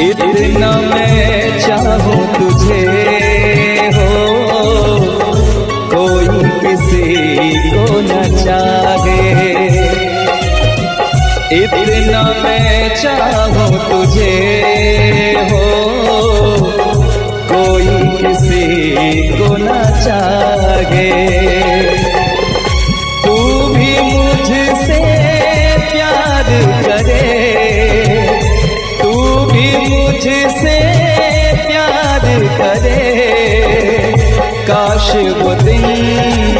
इतना मैं चाहूं तुझे हो, कोई किसी को न चाहे। इतना मैं चाहूं तुझे हो, कोई किसी को न चाहे। तू भी मुझसे प्यार करे, तू भी मुझसे प्यार करे, काश वो दिन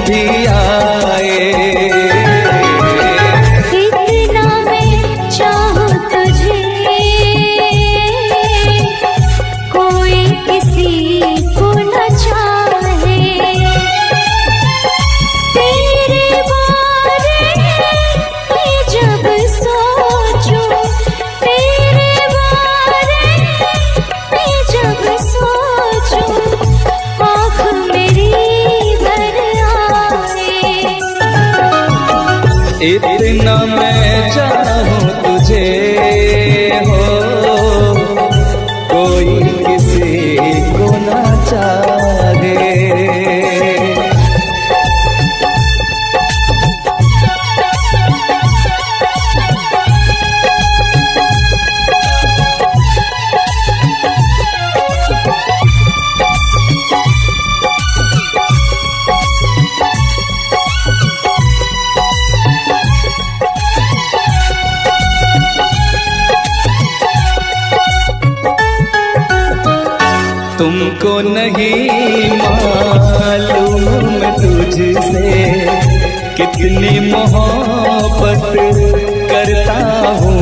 भी आए। इतना मैं चाहूं तुझे, कोई किसी को न चाहे। तेरे बारे में जब सोचूं, तेरे बारे में जब सोचूं, आँख मेरी भर आए। इतना मैं चाहूं तुझे हो, कोई किसी को न चाहे। तुमको नहीं मालूम तुझसे कितनी मोहब्बत करता हूँ।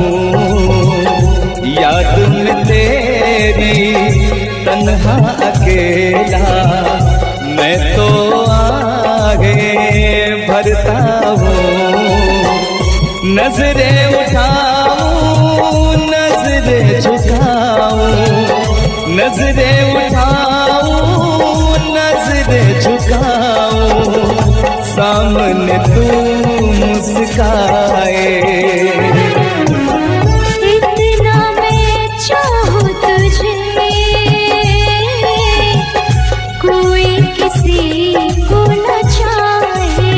याद में तेरी तन्हा अकेला मैं तो आगे भरता हूँ। नजरें उठाऊं, नजरें झुकाऊं, नजरें उठाऊं, नजरें झुकाऊं, सामने तू मुस्काए। इतना मैं चाहूं तुझे, कोई किसी को न चाहे।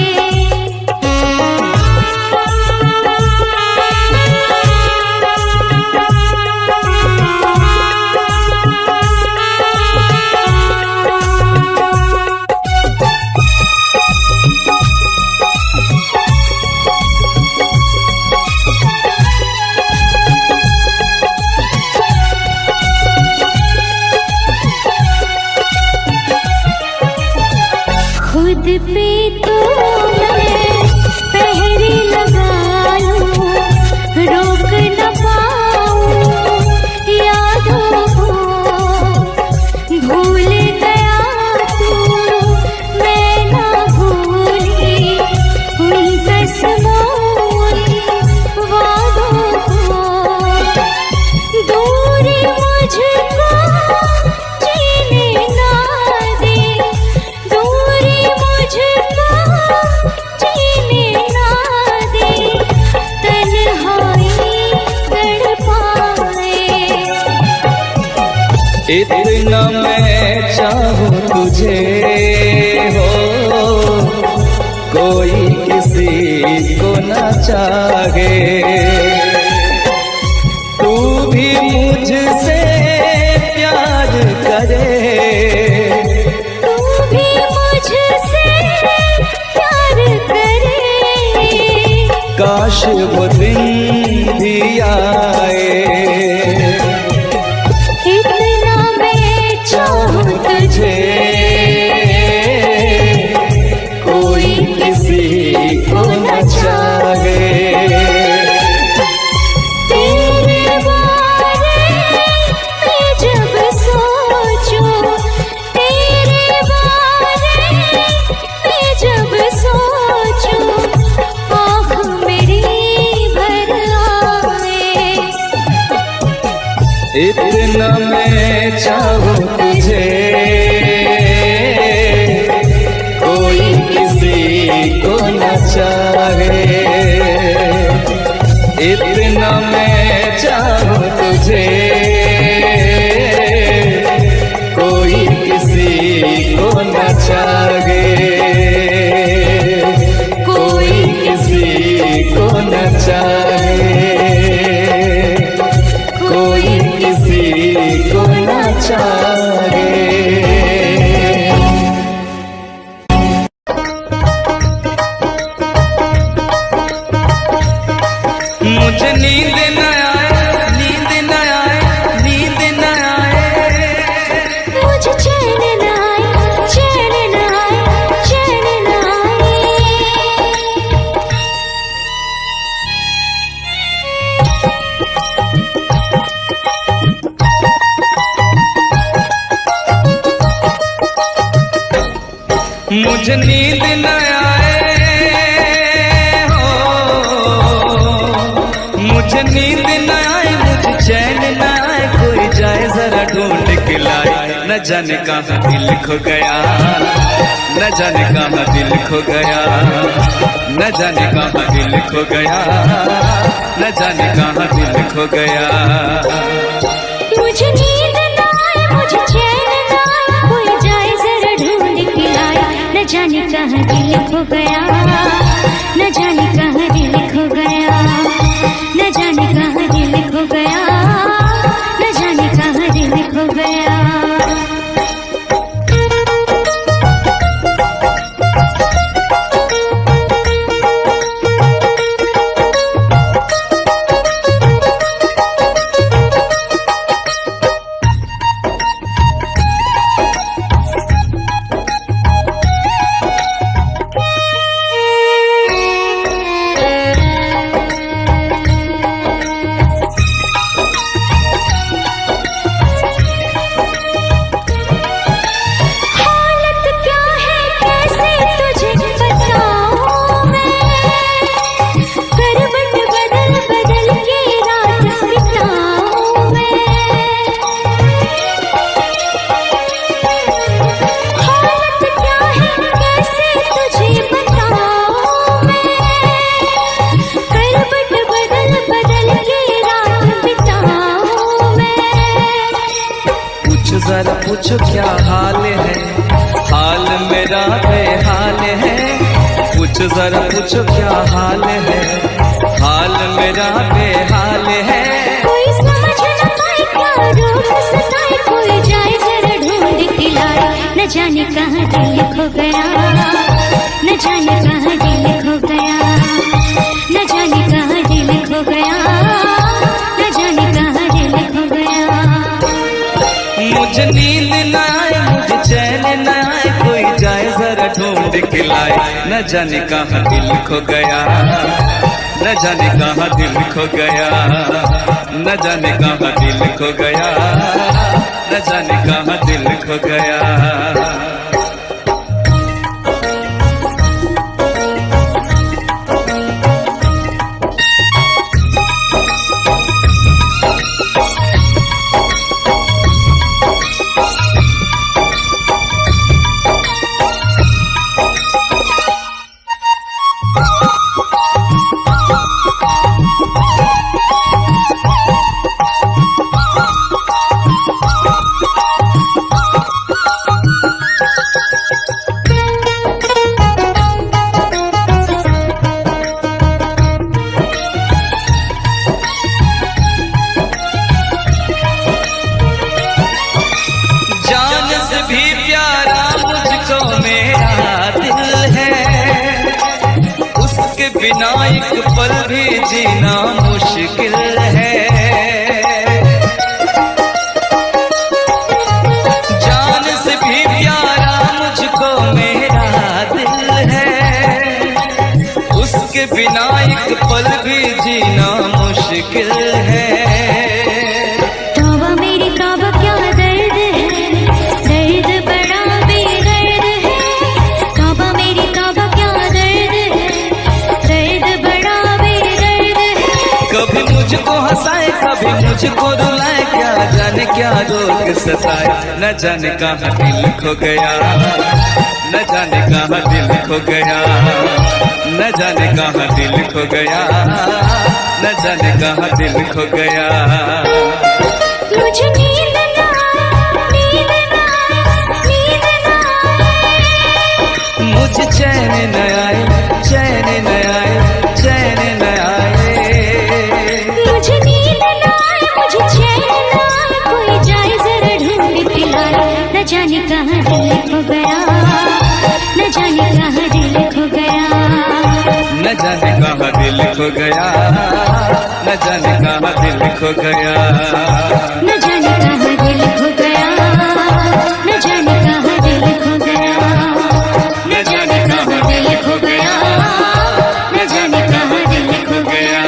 खुद पे तो मैं पहरे लगा लूं, रोक न पाऊं यादों को। भूल गया तू, मैं ना भूली उन कसमों उन वादों को। दूरी मुझको जीने ना दे, दूरी मुझको जीने ना दे, तन्हाई तड़पाए। इतना मैं चाहूं तुझे हो, कोई किसी को न चाहे। तू भी मुझसे प्यार करे, तू भी मुझसे प्यार करे, काश वो दिन भी आए। इतना मैं चाहूं तुझे, कोई किसी को न चाहे। तेरे बारे में जब सोचूं, तेरे बारे में जब सोचूं, आँख मेरी भर आए। इतना मैं चाहूं तुझे, कोई किसी को न चाहे। इतना मैं चाहूं तुझे। नींद न आए हो, मुझे नींद न आए, मुझे चैन न आए, कोई जाए जरा ढूंढ के लाए। न जाने कहाँ दिल खो गया, न जाने कहाँ दिल खो गया, न जाने कहाँ दिल खो गया, न जाने कहाँ दिल खो गया। मुझे नींद न आए, मुझे चैन न आए, कोई जाए जरा ढूंढ के लाए। न जाने कहाँ दिल खो गया, न जाने कहाँ दिल खो गया, न जाने कहाँ दिल खो गया, न जाने कहाँ दिल खो गया। जरा पूछो क्या हाल है, हाल मेरा बेहाल है। पूछो जरा पूछो क्या हाल है, हाल मेरा बेहाल है। कोई समझ न पाए क्या रोग सताए, कोई जाए जरा ढूंढ के लाए। न जाने कहाँ दिल खो गया, न जाने कहाँ दिल खो गया, न जाने कहाँ दिल खो गया, न जाने कहाँ दिल खो गया। मुझे नींद न आए, मुझे चैन न आए, कोई जाए जरा ढूंढ के लाए। न जाने कहाँ दिल खो गया, न जाने कहाँ दिल खो गया, न जाने कहाँ दिल खो गया, न जाने कहाँ दिल खो गया। बिना एक पल भी जीना मुश्किल है। जान से भी प्यारा मुझको मेरा दिल है, उसके बिना एक पल भी जीना मुश्किल है। तौबा मेरी तौबा क्या दर्द है, दर्द बड़ा बेदर्द है। तौबा मेरी तौबा क्या दर्द है, दर्द बड़ा बेदर्द है। कभी मुझको हंसाए कभी मुझको रुलाए, क्या जाने क्या रोग सताए। न जाने कहाँ दिल खो गया, न जाने कहाँ दिल खो गया, न जाने कहाँ दिल खो गया, न जाने कहाँ दिल खो गया। मुझे नींद ना आए, नींद ना आए, नींद ना आए। मुझे चैन न आए, चैन न आए, चैन न आए। मुझे नींद ना आए, मुझे चैन ना आए, कोई जाए जरा ढूंढ के लाए। न जाने कहाँ दिल खो गया, न जाने कहाँ दिल खो गया, न जाने कहाँ दिल खो गया, न जाने कहाँ दिल खो गया, न जाने कहाँ दिल खो गया, न जाने कहाँ दिल खो गया, न जाने कहाँ दिल खो गया, न जाने कहाँ दिल खो गया।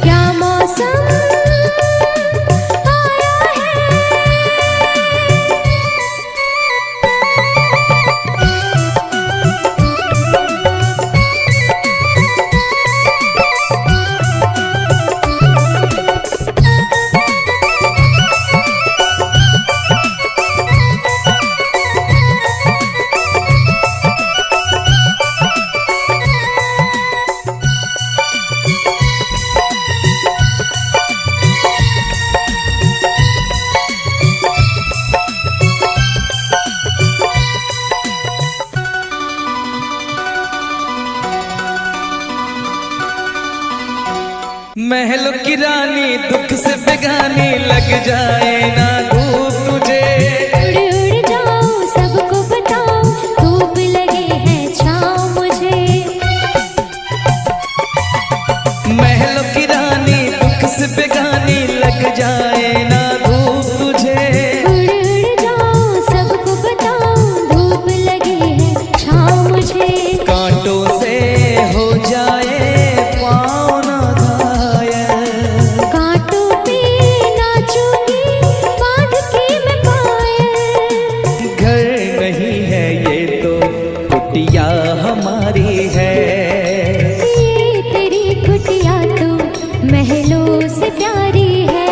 क्या मौसम आया है। महलों की रानी दुख से बेगानी लग जाए ना धूप तुझे। उड़ उड़ जाऊं सबको बताऊं धूप लगी है छाँव मुझे। महलों की रानी दुख से बेगानी लग जाए ना धूप तुझे। उड़ उड़ जाऊं सबको बताऊं धूप लगी है छाँव मुझे। कांटों से हो जाए पाँव ना घायल, कांटों पे नाचूंगी बांध के मैं पायल। घर नहीं है ये तो कुटिया हमारी है। ये तेरी कुटिया तो महलों से प्यारी है।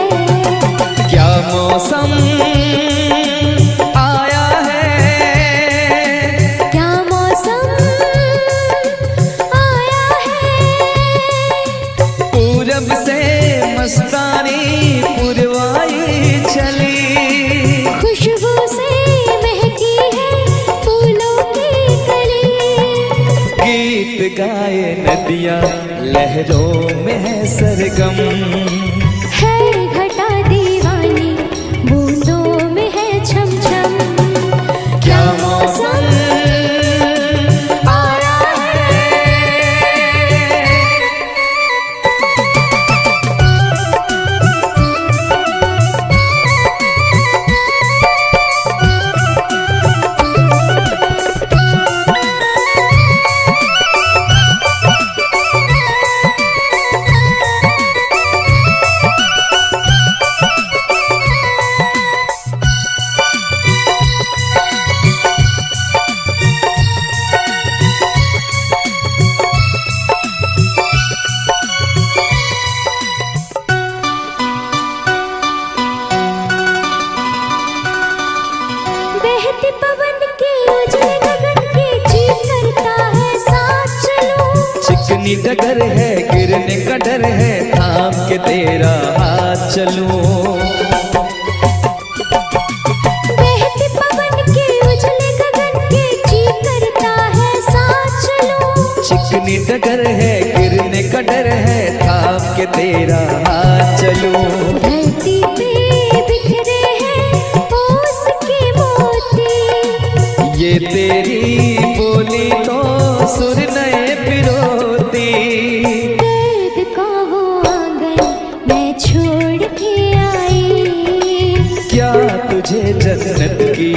क्या मौसम आया है। क्या मौसम आया है। पूरब से मस्तानी पुरवाई चली। खुशबू से महकी है फूलों की कली। गीत गाए नदियाँ लहरों में है सरगम। है घटा दीवानी बूंदों में है छम छम। क्या मौसम आया है। बहते पवन के उजले गगन के जी करता है साथ चलूं। चिकनी डगर है गिरने का डर है थाम के तेरा हाथ चलूं। बहते पवन के उजले गगन के जी करता है साथ चलूं। चिकनी डगर है गिरने का डर है थाम के तेरा हाथ चलूं। धरती पे बिखरे हैं ओस के मोती। ये तेरी बोली तो सुर नए पिरोती। दर्द का वो आंगन मैं छोड़ के आई। क्या तुझे जन्नत की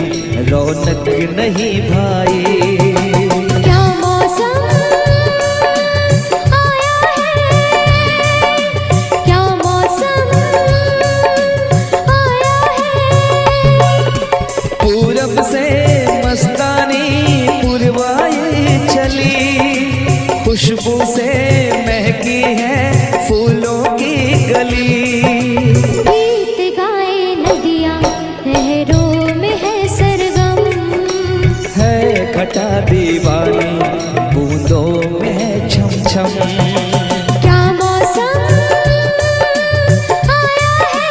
रौनक नहीं भाई। क्या मौसम आया है। क्या मौसम आया है। पूरब से मस्तानी पुरवाई चली। खुशबू से महकी है फूलों की गली। गीत गाए नदियाँ लहरों में है सरगम। है घटा दीवानी बूंदों में है छम छम। क्या मौसम आया है।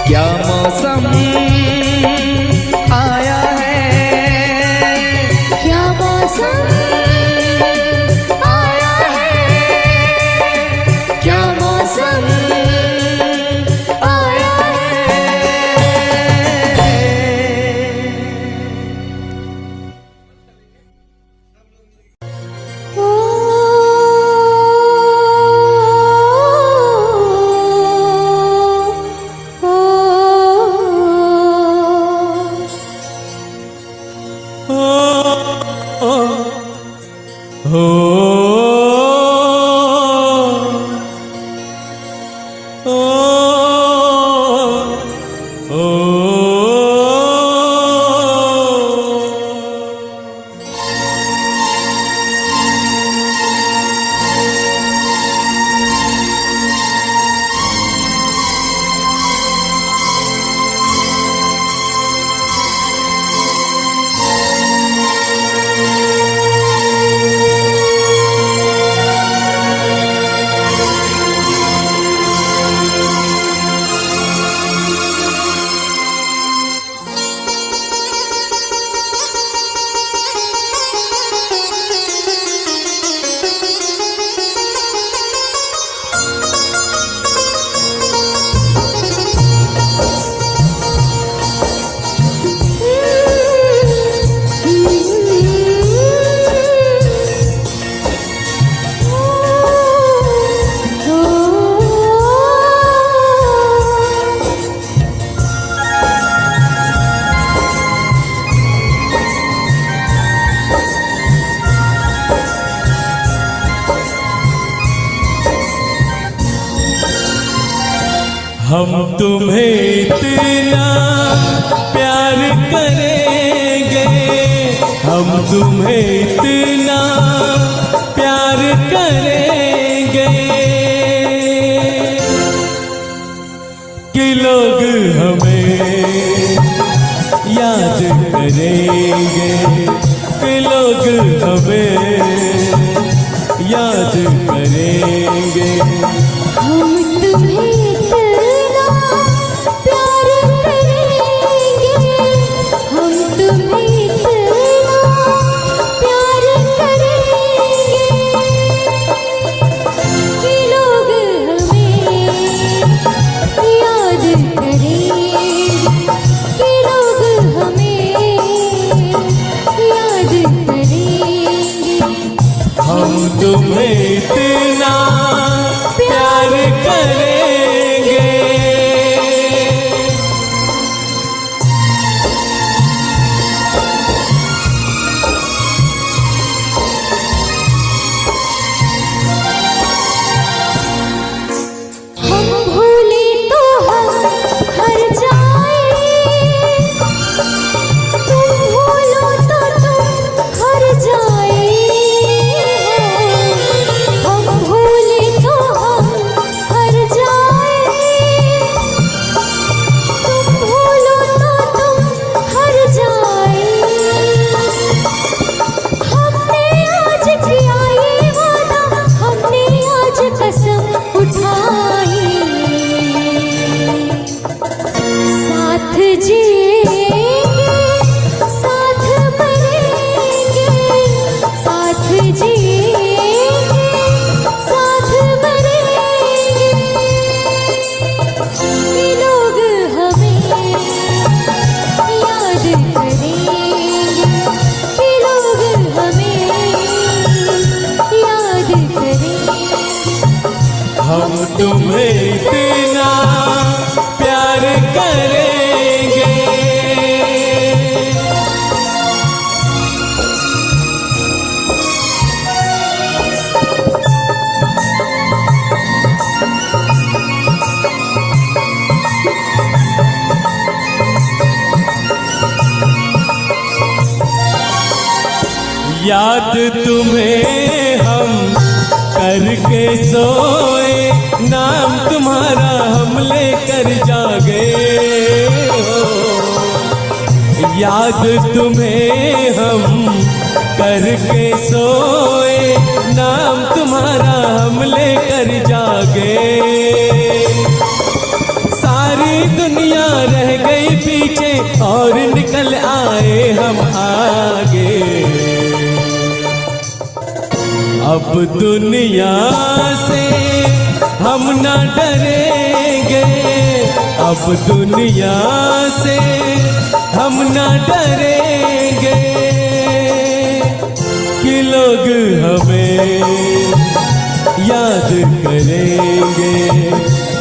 क्या मौसम आया है। क्या मौसम आया है। क्या मौसम हम तुम्हें इतना प्यार करेंगे, हम तुम्हें इतना प्यार करेंगे कि लोग हमें याद करेंगे, कि लोग हमें याद करेंगे। हम तुम्हें इतना प्यार करेंगे, हम तुम्हें इतना प्यार करेंगे कि लोग हमें याद करेंगे, कि लोग हमें याद करेंगे। हम तुम्हें इतना प्यार करेंगे। हम भूले तो हम हर जाए, तुम भूलो तो तुम हर जाए। हम भूले तो हम हर जाए, तुम भूलो तो तुम हर जाए। हमने आज किया ये वादा, हमने आज कसम उठाई, साथ जिएंगे साथ मरेंगे, साथ जिएंगे साथ मरेंगे कि लोग हमें याद करेंगे, कि लोग हमें याद करेंगे। हम तुम्हें इतना प्यार करेंगे। याद तुम्हें हम करके सोए, नाम तुम्हारा हम लेकर जागे हो। याद तुम्हें हम करके सोए, नाम तुम्हारा हम लेकर जागे। सारी दुनिया रह गई पीछे और निकल आए हम आगे। अब दुनिया से हम न डरेंगे, अब दुनिया से हम न डरेंगे कि लोग हमें याद करेंगे,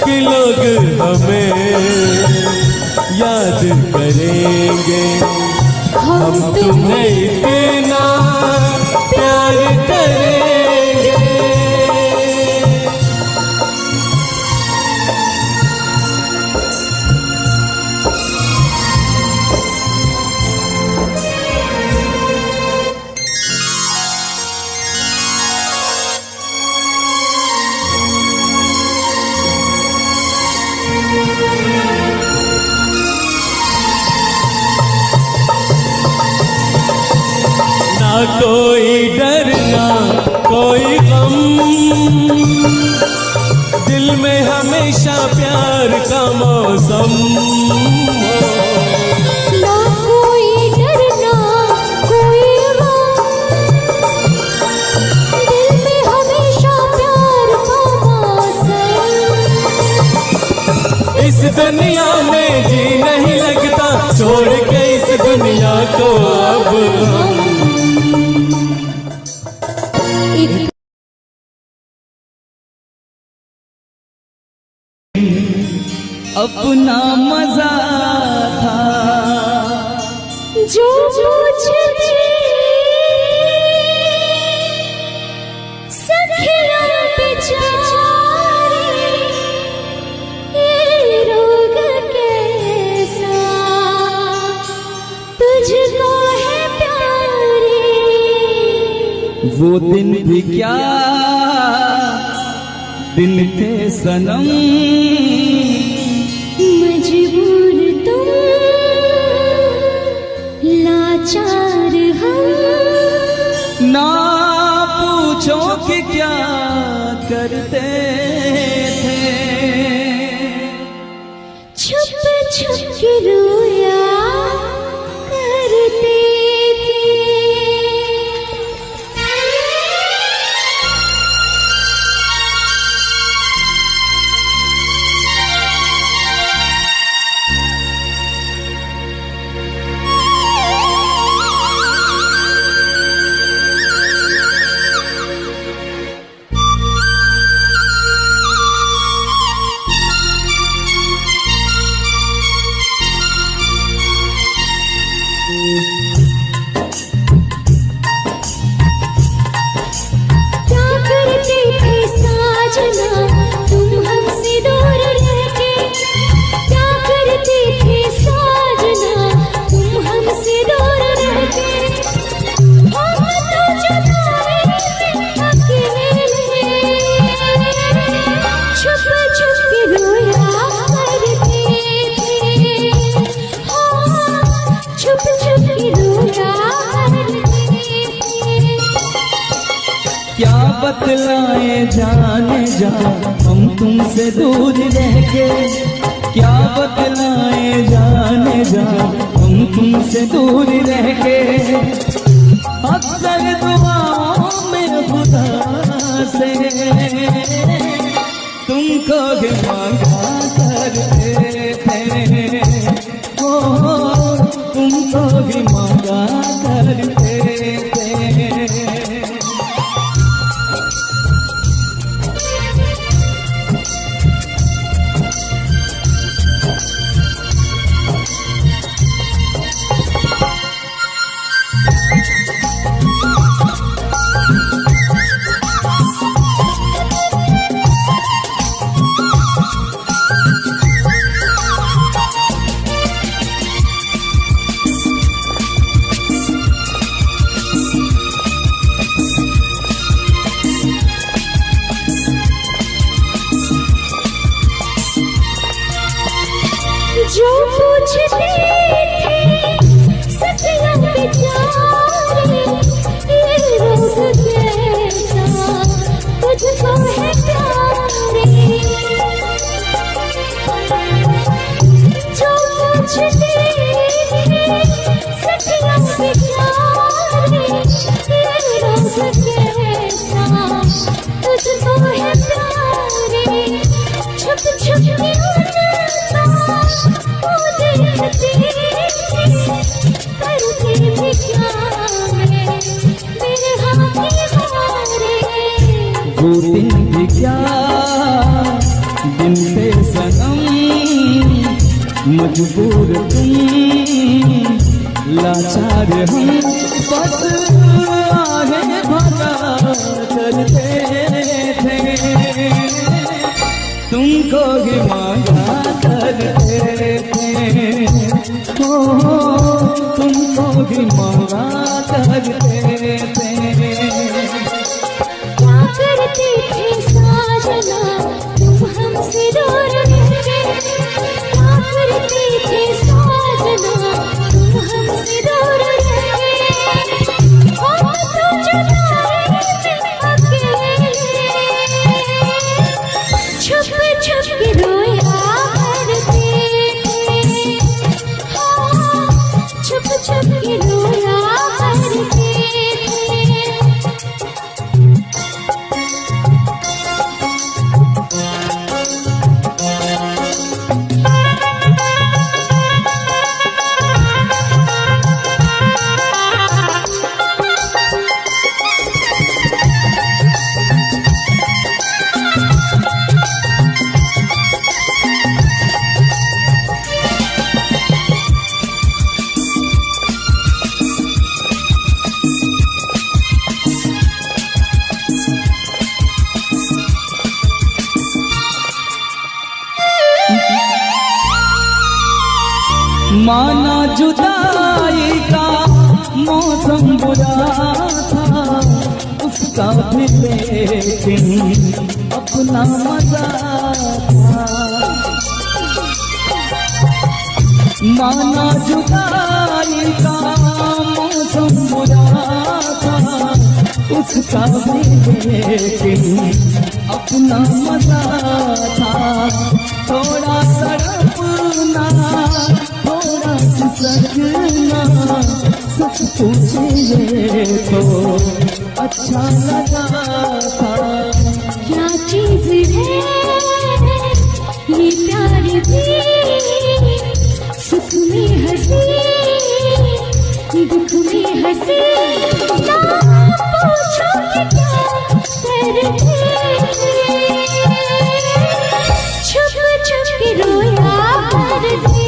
कि लोग हमें याद करेंगे। हम तुम्हें इतना प्यार करेंगे। ना कोई डर ना कोई गम, दिल में हमेशा प्यार का मौसम हो। ना कोई डर ना कोई गम, दिल में हमेशा प्यार का मौसम। इस दुनिया में जी नहीं लगता, छोड़ के इस दुनिया को अब हम अपना मजा था जो मुझे सखियां बेचारी ये वो दिन भी क्या दिन थे सनम, मजबूर तुम लाचार हम, ना पूछो कि क्या करते थे, छुप छुप के रोया करते थे। क्या करते थे साजना तुम हमसे दूर रह के, क्या करते थे साजना तुम हमसे दूर रह के, हम तो जुदाई में अकेले छुप छुप के रोया करते थे, हाँ छुप छुप के रोया करते थे। क्या बतलाए जाने जा हम तुमसे दूर रह के, क्या बतलाए जाने जा हम तुमसे दूर रह के, अक्सर दुआओं में खुदा से तुमको भी मांगा करते थे, ओ तुमको भी मांगा करते थे। जो पूछते थे सखियां बेचारे ये रोग कैसा तुझको है प्यारे, जो पूछते थे सखियां बेचारे ये रोग कैसा तुझको है प्यारे, छुप छुप के देखते करते भी क्या मेरे हाथ हारे, वो दिन भी क्या दिन थे सनम, मजबूर तुम लाचार हम, बस आगे भगा करते थे, तुमको भी मांगा करते थे, ओ तुमको भी मांगा करते थे। क्या करते थे साजना तुम हमसे दूर रह के, क्या करते थे साजना तुम हमसे दूर रह के, हम तो जुदाई में अकेले छुप छुप के रोया करते थे, हाँ छुप छुप के रोया करते थे। माना जुदाई का मौसम बुरा था, उस उसका भी लेकिन अपना मजा था। माना जुदाई का मौसम बुरा था, उसका भी लेकिन अपना मजा था। थोड़ा तड़पना, थोड़ा सिसकना, सच पूछिए तो अच्छा लगा था। क्या चीज है ये प्यार भी, सुख में हंसी दुख में हंसी, ना पूछो कि क्या करते, छुप छुप के रोया करते,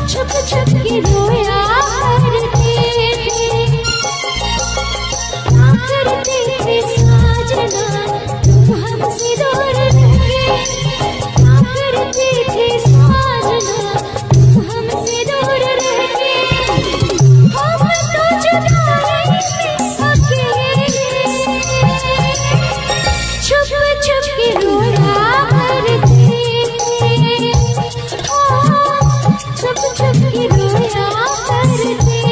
छुप छुप के रोया करते थे साजना, तुम हमसे दूर रहे, क्या करते थे साजना, तुम हमसे दूर रहे, हम तो जुदाई में अकेले, छुप छुप के रोया करते थे, छुप छुप के रोया करते थे।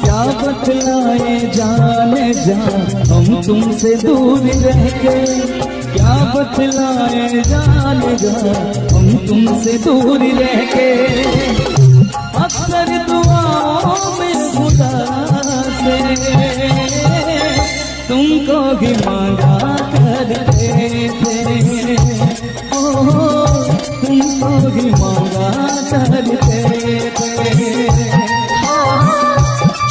क्या बतलाए जाने जा हम तुमसे दूर रह के, क्या बतलाए जाने जा हम तुमसे दूर रह के। अक्सर दुआओं में खुदा से तुमको भी मांगा करते थे, ओ तुमको भी मांगा करते थे।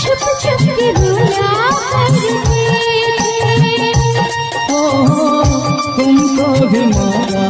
छुप छुप के रोया करते थे, तुमको भी मांगा